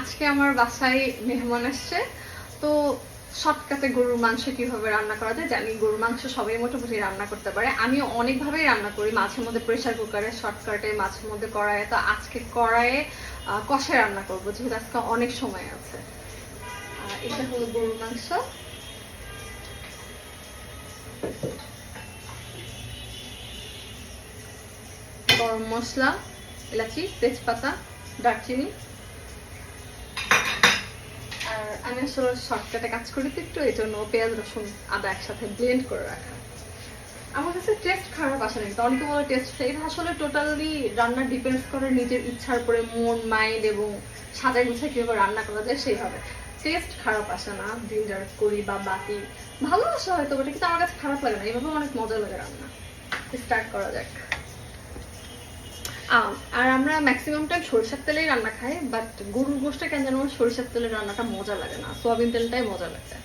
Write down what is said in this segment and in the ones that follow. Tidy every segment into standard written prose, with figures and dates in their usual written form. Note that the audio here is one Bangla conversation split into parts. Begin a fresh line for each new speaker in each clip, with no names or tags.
আজকে আমার বাসায় মেহমান আসছে, তো শর্টকাটে গরুর মাংস কিভাবে রান্না করা যায়। জানি গরুর মাংস সবাই মোটামুটি রান্না করতে পারে, আমি অনেকভাবেই রান্না করি, মাঝে মধ্যে প্রেসার কুকারে, শর্টকাটে, মাঝে মধ্যে কড়াইয়ে। তো আজকে কড়াইয়ে কষায় রান্না করবো, যেহেতু আজকে অনেক সময় আছে। এটা হলো গরুর মাংস। গরম মশলা, এলাচি, তেজপাতা, দারচিনি। আর আমি আসলে শর্টকাটে কাজ করি তো একটু, এই জন্য পেঁয়াজ রসুন আদা একসাথে ব্লেন্ড করে রাখা। আমার কাছে টেস্ট খারাপ আসে না, অনেকে বলে টেস্ট, এটা আসলে টোটালি রান্না ডিপেন্ডস করে নিজের ইচ্ছার উপরে, মন, মাইন্ড এবং সাজায় গুছায় কিভাবে রান্না করা যায় সেইভাবে। টেস্ট খারাপ আসে না, জিঞ্জার করি বা বাটি ভালো আসে হয়তো, বটে কিন্তু আমার কাছে খারাপ লাগে না, এইভাবে অনেক মজা লাগে রান্না। স্টার্ট করা যাক। আর আমরা ম্যাক্সিমাম টাইম সরিষার তেলেই রান্না খাই, বাট গরুর গোশটা কেন যেন সরিষার তেলের রান্নাটা মজা লাগে না, সোয়াবিন তেলটাই মজা লাগে।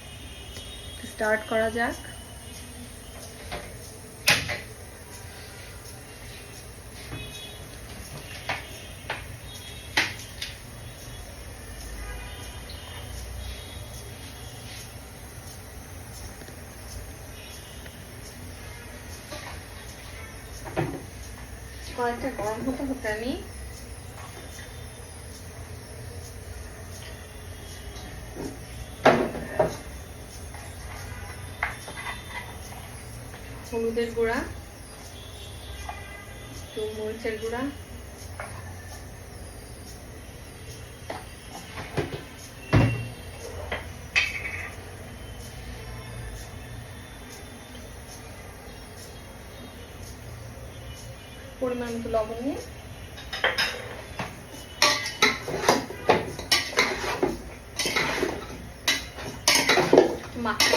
স্টার্ট করা যাক। কয়েকটা গরম হতে হতে আমি হলুদের গুঁড়া, একটু মরিচের গুঁড়া, পরিমাণ মতো লবণ নিয়ে মাখা।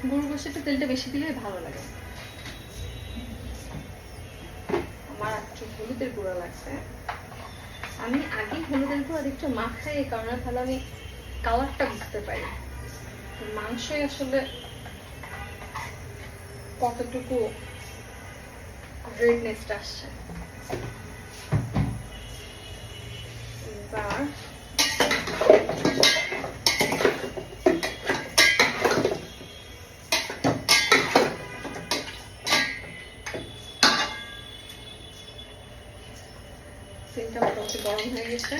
গরুর গোশে একটু তেলটা বেশি দিলে ভালো লাগে। আমার একটু হলুদের গুঁড়া লাগছে, আমি আগে হলুদের গুঁড়া একটু মাখাই, এই কারণে তাহলে আমি কালারটা বুঝতে পারি মাংসই আসলে কতটুকু রেডনেসটা আসছে। এবার তেলটা মোটামুটি গরম হয়ে গেছে।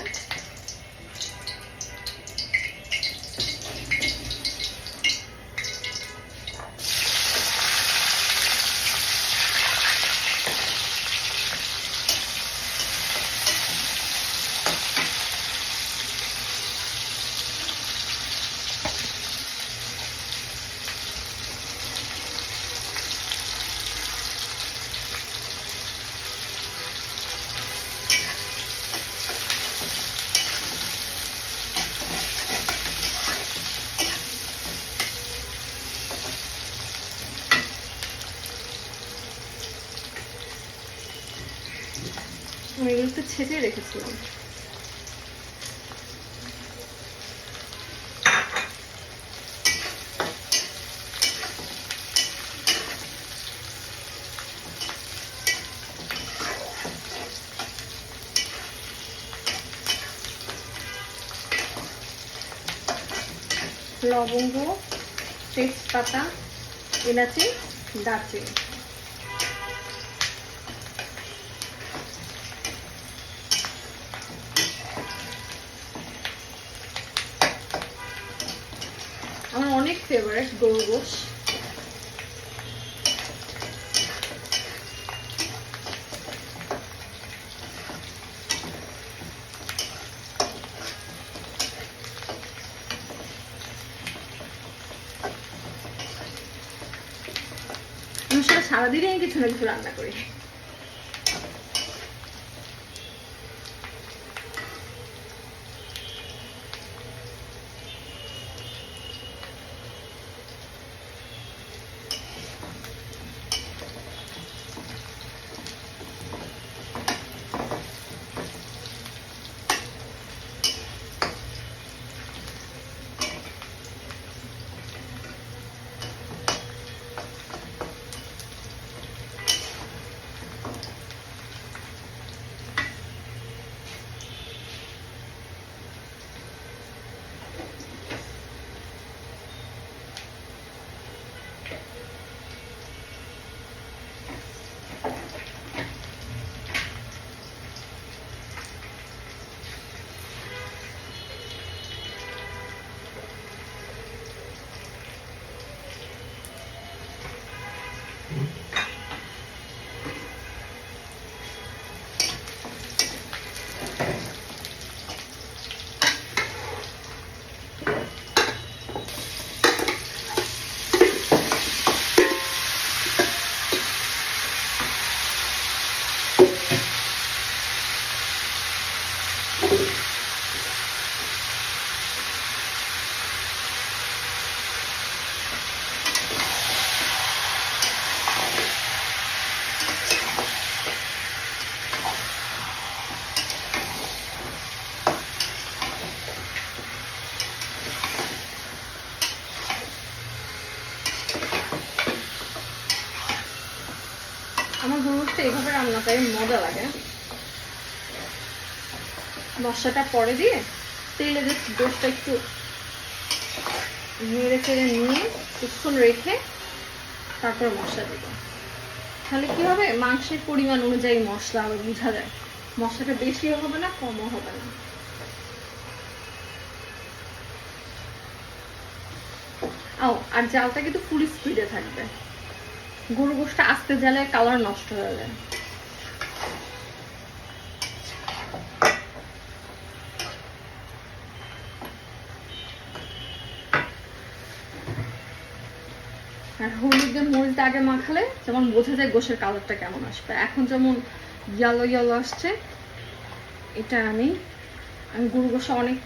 আমি এগুলো একটু ছেঁচে রেখেছিলাম। লবঙ্গ, তেজপাতা, এলাচি, দারচিনি। আমার অনেক ফেভারিট গরুর গোশ। আমি সারাদিনে কিছু না কিছু রান্না করি। আমার গরু গোশটা এইভাবে রান্নাটাই মজা লাগে। মশলাটা পরে দিয়ে তেলে জাস্ট গোশটা একটু নেড়ে চেড়ে নিয়ে কিছুক্ষণ রেখে তারপর মশলা দেবো। তাহলে কি হবে, মাংসের পরিমাণ অনুযায়ী মশলা আবার বোঝা যায়, মশলাটা বেশিও হবে না কমও হবে না। আর জালটা কিন্তু ফুল স্পিডে থাকবে, গরু গোশটা আস্তে জালে কালার নষ্ট হয়ে যায়। আর হলুদ দিয়ে মরিচ আগে মাখালে যেমন বোঝা যায় গোশের কালারটা কেমন আসবে। এখন যেমন ইয়েলো ইয়েলো আসছে, এটা আমি গরু গোশে অনেক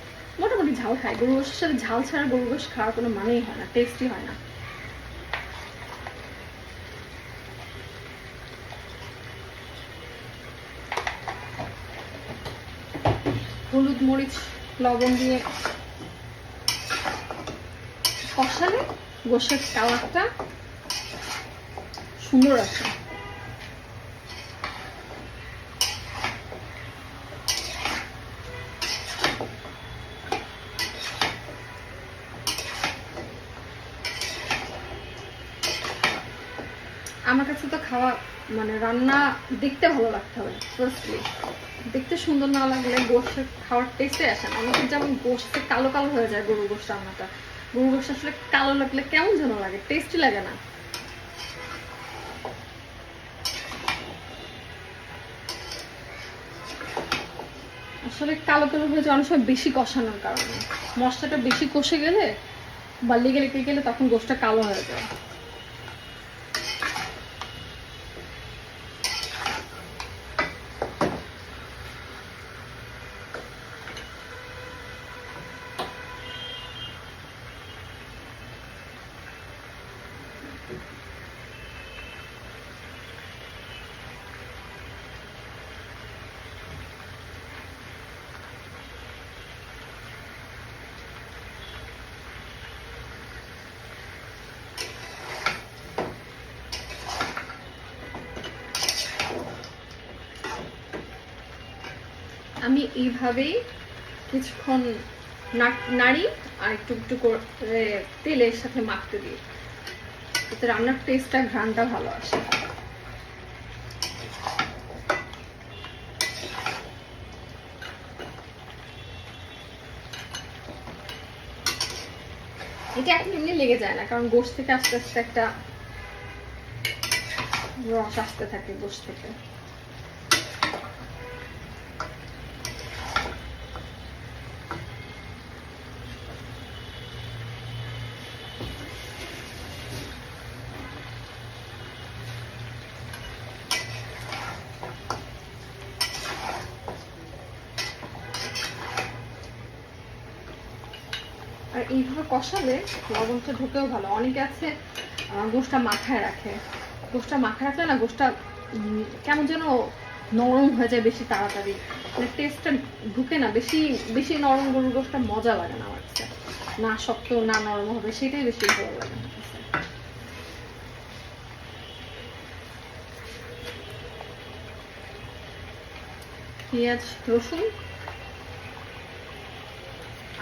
মোটামুটি ঝাল খাই। গরু গোশের সাথে ঝাল ছাড়া গরু গোশ খাওয়ার কোনো মানেই হয় না, টেস্টই হয় না। হলুদ মরিচ লবণ দিয়ে কষালে গোশের কালারটা সুন্দর আসে। আমার কাছে তো খাওয়া মানে রান্না দেখতে ভালো লাগতে হবে ফার্স্টলি, দেখতে সুন্দর না লাগলে গোশে খাওয়ার টেস্টে আসে না। আমাদের যেমন গোশতে কালো কালো হয়ে যায় গরু গোশ রান্নাটা, গরু গোশ আসলে কালো লাগলে কেমন যেন লাগে, টেস্টি লাগে না। আসলে কালো কালো হয়ে যায় অনেক সময় বেশি কষানোর কারণে, মশলাটা বেশি কষে গেলে বা লেগে লেগে গেলে তখন গোশটা কালো হয়ে যায়। আমি এইভাবেই কিছুক্ষণ নাড়ি আর একটু একটু করে তেলের সাথে মাখতে দিই, এতে রান্নার টেস্টটা ঘ্রাণটা ভালো আসে। এটা এখন এমনি লেগে যায় না, কারণ গোশ থেকে আস্তে আস্তে একটা রস আসতে থাকে গোশ থেকে। আর এইভাবে কষালে লবণটা ঢুকেও ভালো। অনেকে আছে গোশটা মাখায় রাখে, গোশটা মাখায় রাখলে না গোশটা কেমন যেন নরম হয়ে যায় বেশি তাড়াতাড়ি, মানে টেস্টটা ঢুকে না। বেশি বেশি নরম গরুর গোশটা মজা লাগে না আমার কাছে, না শক্ত না নরম হবে, সেটাই বেশি ভালো লাগে আমার কাছে। পেঁয়াজ রসুন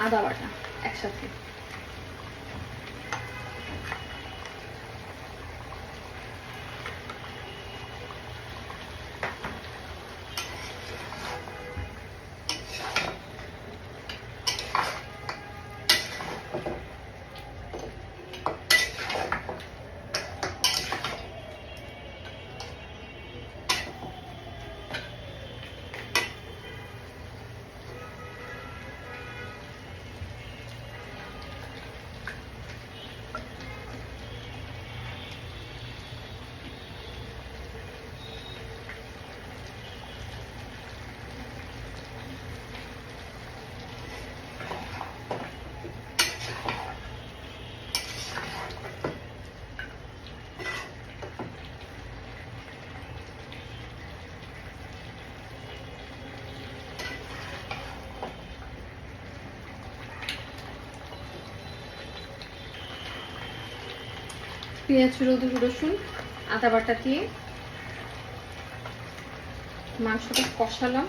আদা বাটা একসাথে, পেঁয়াজ রসুন আদা বাটা দিয়ে মাংসটা কষালাম।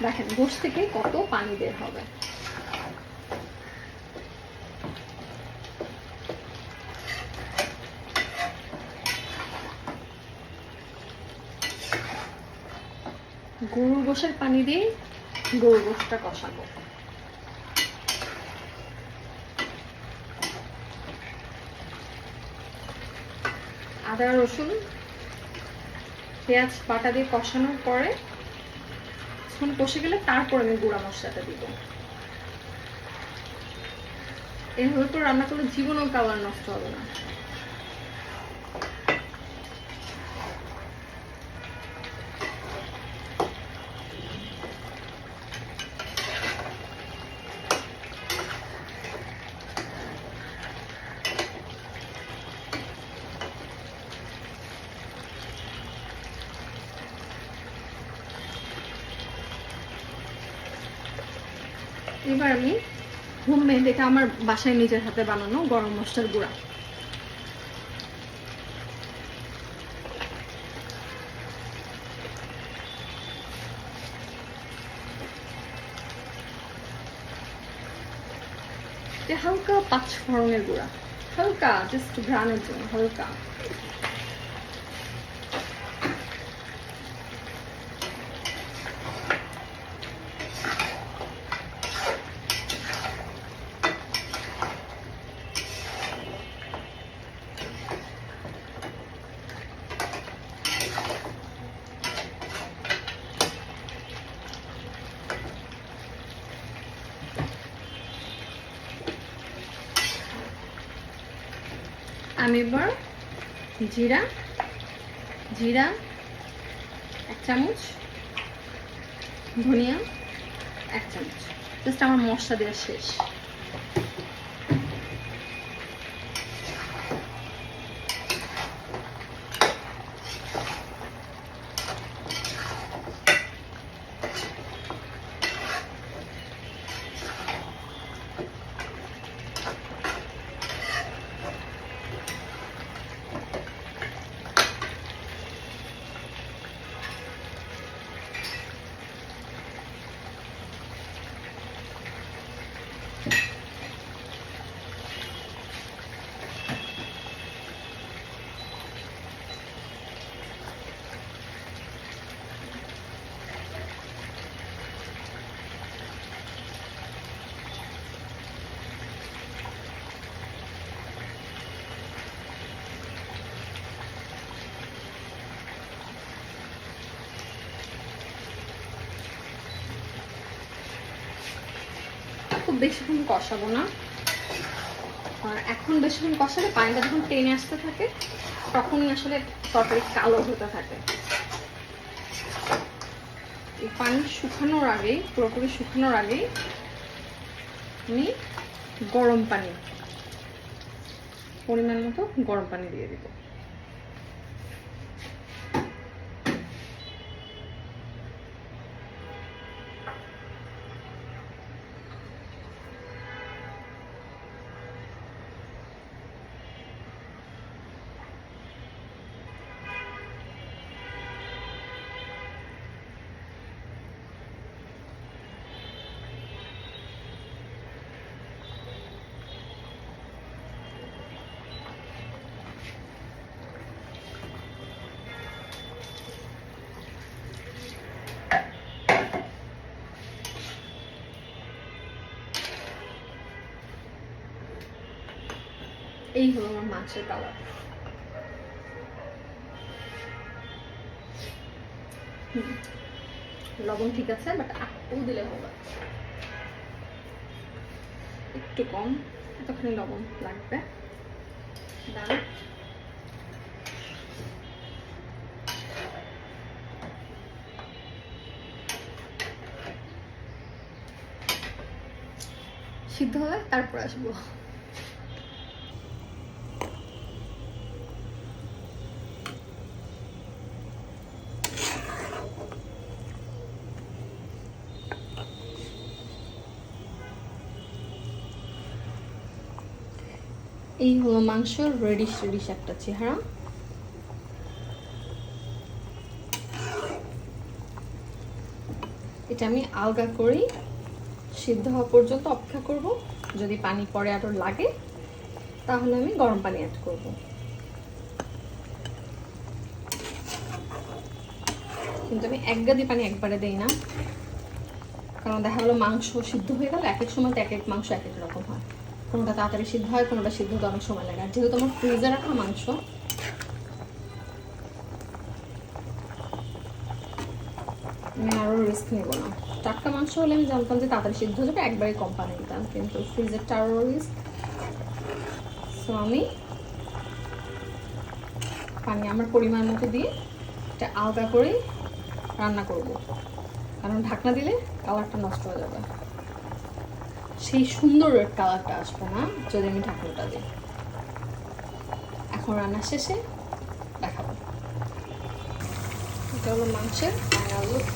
দেখেন গোশ থেকে কত পানি বের হবে। গরুর গোশের পানি দিয়ে গরুর গোশটা কষাবো। আদা রসুন পেঁয়াজ বাটা দিয়ে কষানোর পরে কষে গেলে তারপর আমি গুঁড়া মশলাটা দিব। এভাবে করে রান্না করলে জীবনেও কালার নষ্ট হবে না। এবার আমি হোমমেড, এটা আমার বাসায় নিজের হাতে বানানো গরম মশলার গুঁড়া। হালকা 5 ফোড়নের গুঁড়া, হালকা জাস্ট ঘ্রাণের জন্য হালকা। আমি এবার জিরা 1 চামচ, ধনিয়া 1 চামচ, জাস্ট আমার মশলা দেওয়া শেষ। খুব বেশিক্ষণ কষাবো না, আর এখন বেশিক্ষণ কষালে পানিটা যখন টেনে আসতে থাকে তখনই আসলে তরকারি কালো হতে থাকে। এই পানি শুকানোর আগেই, পুরোপুরি শুকানোর আগেই আমি গরম পানি, পরিমাণ মতো গরম পানি দিয়ে দিব। এই হলো আমার মাছের কালার। লবণ ঠিক আছে, বাট একটু দিলে হবে, একটু কম, এতখানি লবণ লাগবে। দাঁড়া, সিদ্ধ হয় তারপর আসবো। এই হলো মাংস রেডিশ একটা চেহারা। এটা আমি আলগা করি, সিদ্ধ হওয়া পর্যন্ত অপেক্ষা করব। যদি পানি পরে আরো লাগে তাহলে আমি গরম পানি অ্যাড করব। কিন্তু আমি এক গাদি পানি একবারে দেই না, কারণ দেখা গেলো মাংস সিদ্ধ হয়ে গেলে এক এক সময় এক এক মাংস এক এক রকম হয়। কোনোটা তাড়াতাড়ি সিদ্ধ হয়, কোনোটা সিদ্ধ হতে অনেক সময় লাগে। আর যেহেতু আমার ফ্রিজে রাখা মাংস, আমি আরও রিস্ক নেব না। টাটকা মাংস হলে আমি জানতাম যে তাড়াতাড়ি সিদ্ধ হয়ে যাবে, একবারে কম পানি দিতাম, কিন্তু ফ্রিজেরটা আরও রিস্ক। সো আমি পানি আমার পরিমাণ মতো দিয়ে এটা আলগা করে রান্না করব, কারণ ঢাকনা দিলে কালারটা নষ্ট হয়ে যাবে, সেই সুন্দর রেড কালারটা আসবে না যদি আমি ঢাকনাটা দিই। এখন রান্না শেষে দেখাবো। এটা হলো মাংসের ফাইনাল লুক।